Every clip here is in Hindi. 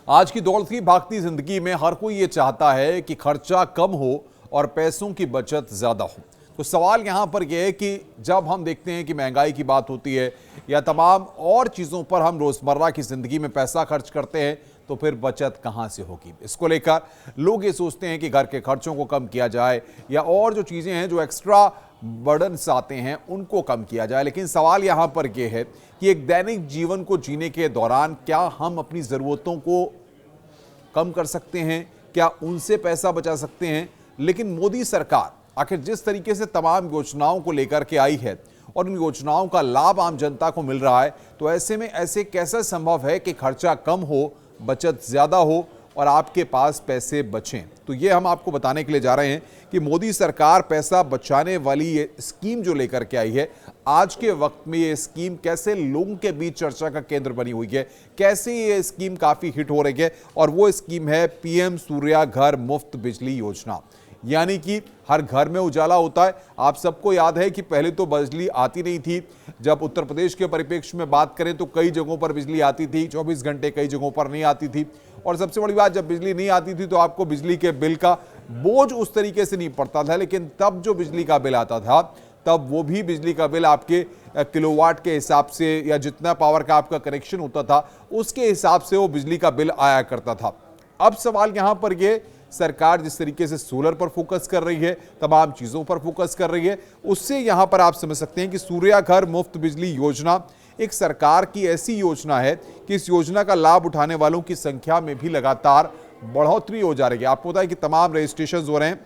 आज की दौड़ती भागती जिंदगी में हर कोई ये चाहता है कि खर्चा कम हो और पैसों की बचत ज्यादा हो। तो सवाल यहाँ पर यह है कि जब हम देखते हैं कि महंगाई की बात होती है या तमाम और चीज़ों पर हम रोज़मर्रा की ज़िंदगी में पैसा खर्च करते हैं, तो फिर बचत कहाँ से होगी। इसको लेकर लोग ये सोचते हैं कि घर के खर्चों को कम किया जाए या और जो चीज़ें हैं, जो एक्स्ट्रा बर्डन्स आते हैं, उनको कम किया जाए। लेकिन सवाल यहाँ पर यह है कि एक दैनिक जीवन को जीने के दौरान क्या हम अपनी ज़रूरतों को कम कर सकते हैं, क्या उनसे पैसा बचा सकते हैं। लेकिन मोदी सरकार आखिर जिस तरीके से तमाम योजनाओं को लेकर के आई है और उन योजनाओं का लाभ आम जनता को मिल रहा है, तो ऐसे में ऐसे कैसे संभव है कि खर्चा कम हो, बचत ज्यादा हो और आपके पास पैसे बचें। तो ये हम आपको बताने के लिए जा रहे हैं कि मोदी सरकार पैसा बचाने वाली ये स्कीम जो लेकर के आई है, आज के वक्त में ये स्कीम कैसे लोगों के बीच चर्चा का केंद्र बनी हुई है, कैसे ये स्कीम काफी हिट हो रही है। और वो स्कीम है पीएम सूर्या घर मुफ्त बिजली योजना। यानी कि हर घर में उजाला होता है। आप सबको याद है कि पहले तो बिजली आती नहीं थी। जब उत्तर प्रदेश के परिप्रेक्ष्य में बात करें तो कई जगहों पर बिजली आती थी 24 घंटे, कई जगहों पर नहीं आती थी। और सबसे बड़ी बात, जब बिजली नहीं आती थी तो आपको बिजली के बिल का बोझ उस तरीके से नहीं पड़ता था। लेकिन तब जो बिजली का बिल आता था, तब वो भी बिजली का बिल आपके किलोवाट के हिसाब से या जितना पावर का आपका कनेक्शन होता था उसके हिसाब से वो बिजली का बिल आया करता था। अब सवाल यहाँ पर ये, सरकार जिस तरीके से सोलर पर फोकस कर रही है, तमाम चीजों पर फोकस कर रही है, उससे यहां पर आप समझ सकते हैं कि सूर्या घर मुफ्त बिजली योजना एक सरकार की ऐसी योजना है कि इस योजना का लाभ उठाने वालों की संख्या में भी लगातार बढ़ोतरी हो जा रही है। आपको पता है कि तमाम रजिस्ट्रेशन हो रहे हैं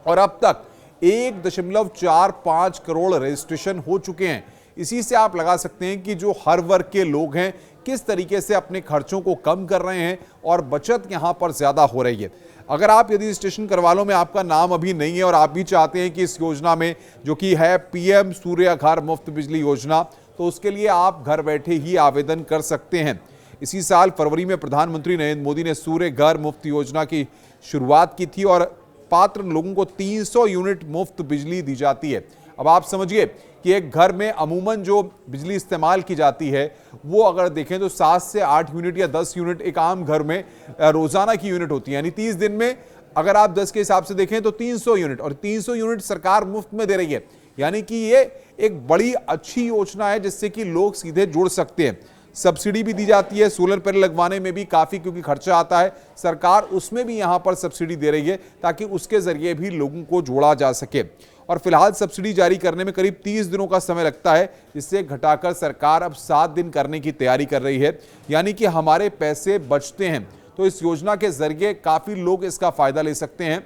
और अब तक 1.45 करोड़ रजिस्ट्रेशन हो चुके हैं। इसी से आप लगा सकते हैं कि जो हर वर्ग के लोग हैं किस तरीके से अपने खर्चों को कम कर रहे हैं और बचत यहां पर ज्यादा हो रही है। अगर आप यदि रजिस्ट्रेशन करवा लो में आपका नाम अभी नहीं है और आप भी चाहते हैं कि इस योजना में, जो कि है पीएम सूर्या घर मुफ्त बिजली योजना, तो उसके लिए आप घर बैठे ही आवेदन कर सकते हैं। इसी साल फरवरी में प्रधानमंत्री नरेंद्र मोदी ने सूर्य घर मुफ्त योजना की शुरुआत की थी और पात्र लोगों को 300 यूनिट मुफ्त बिजली दी जाती है। अब आप समझिए कि एक घर में अमूमन जो बिजली इस्तेमाल की जाती है वो अगर देखें तो 7 से 8 यूनिट या 10 यूनिट एक आम घर में रोजाना की यूनिट होती है। यानी 30 दिन में अगर आप 10 के हिसाब से देखें तो 300 यूनिट, और 300 यूनिट सरकार मुफ्त में दे रही है। यानी कि ये एक बड़ी अच्छी योजना है जिससे कि लोग सीधे जुड़ सकते हैं। सब्सिडी भी दी जाती है, सोलर पैनल लगवाने में भी काफी, क्योंकि खर्चा आता है, सरकार उसमें भी यहां पर सब्सिडी दे रही है ताकि उसके जरिए भी लोगों को जोड़ा जा सके। और फिलहाल सब्सिडी जारी करने में करीब 30 दिनों का समय लगता है, जिससे घटाकर सरकार अब 7 दिन करने की तैयारी कर रही है। यानी कि हमारे पैसे बचते हैं। तो इस योजना के जरिए काफी लोग इसका फायदा ले सकते हैं।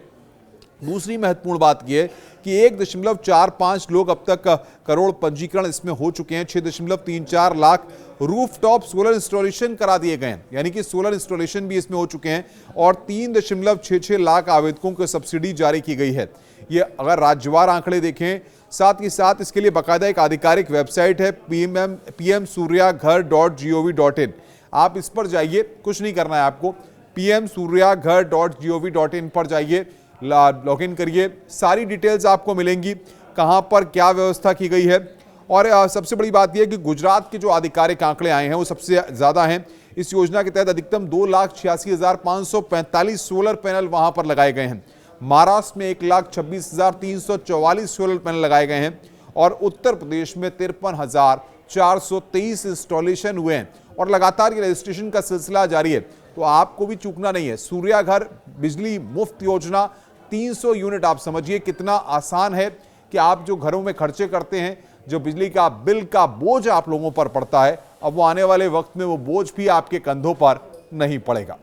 दूसरी महत्वपूर्ण बात यह है कि 1.45 लोग अब तक करोड़ पंजीकरण इसमें हो चुके हैं। 6.34 लाख रूफटॉप सोलर इंस्टॉलेशन करा दिए गए हैं, यानी कि सोलर इंस्टॉलेशन भी इसमें हो चुके हैं। और 3.66 लाख आवेदकों को सब्सिडी जारी की गई है। ये अगर राज्यवार आंकड़े देखें, साथ ही साथ इसके लिए बाकायदा एक आधिकारिक वेबसाइट है pmsuryaghar.gov.in। आप इस पर जाइए, कुछ नहीं करना है आपको, pmsuryaghar.gov.in पर जाइए, लॉगिन करिए, सारी डिटेल्स आपको मिलेंगी, कहां पर क्या व्यवस्था की गई है। और सबसे बड़ी बात यह है कि गुजरात के जो आधिकारिक आंकड़े आए हैं वो सबसे ज्यादा हैं। इस योजना के तहत अधिकतम 2,86,545 सोलर पैनल वहां पर लगाए गए हैं। महाराष्ट्र में 1,26,344 सोलर पैनल लगाए गए हैं और उत्तर प्रदेश में 53,423 इंस्टॉलेशन हुए हैं। और लगातार ये रजिस्ट्रेशन का सिलसिला जारी है, तो आपको भी चूकना नहीं है। सूर्या घर बिजली मुफ्त योजना 300 यूनिट, आप समझिए कितना आसान है कि आप जो घरों में खर्चे करते हैं, जो बिजली का बिल का बोझ आप लोगों पर पड़ता है, अब वो आने वाले वक्त में वो बोझ भी आपके कंधों पर नहीं पड़ेगा।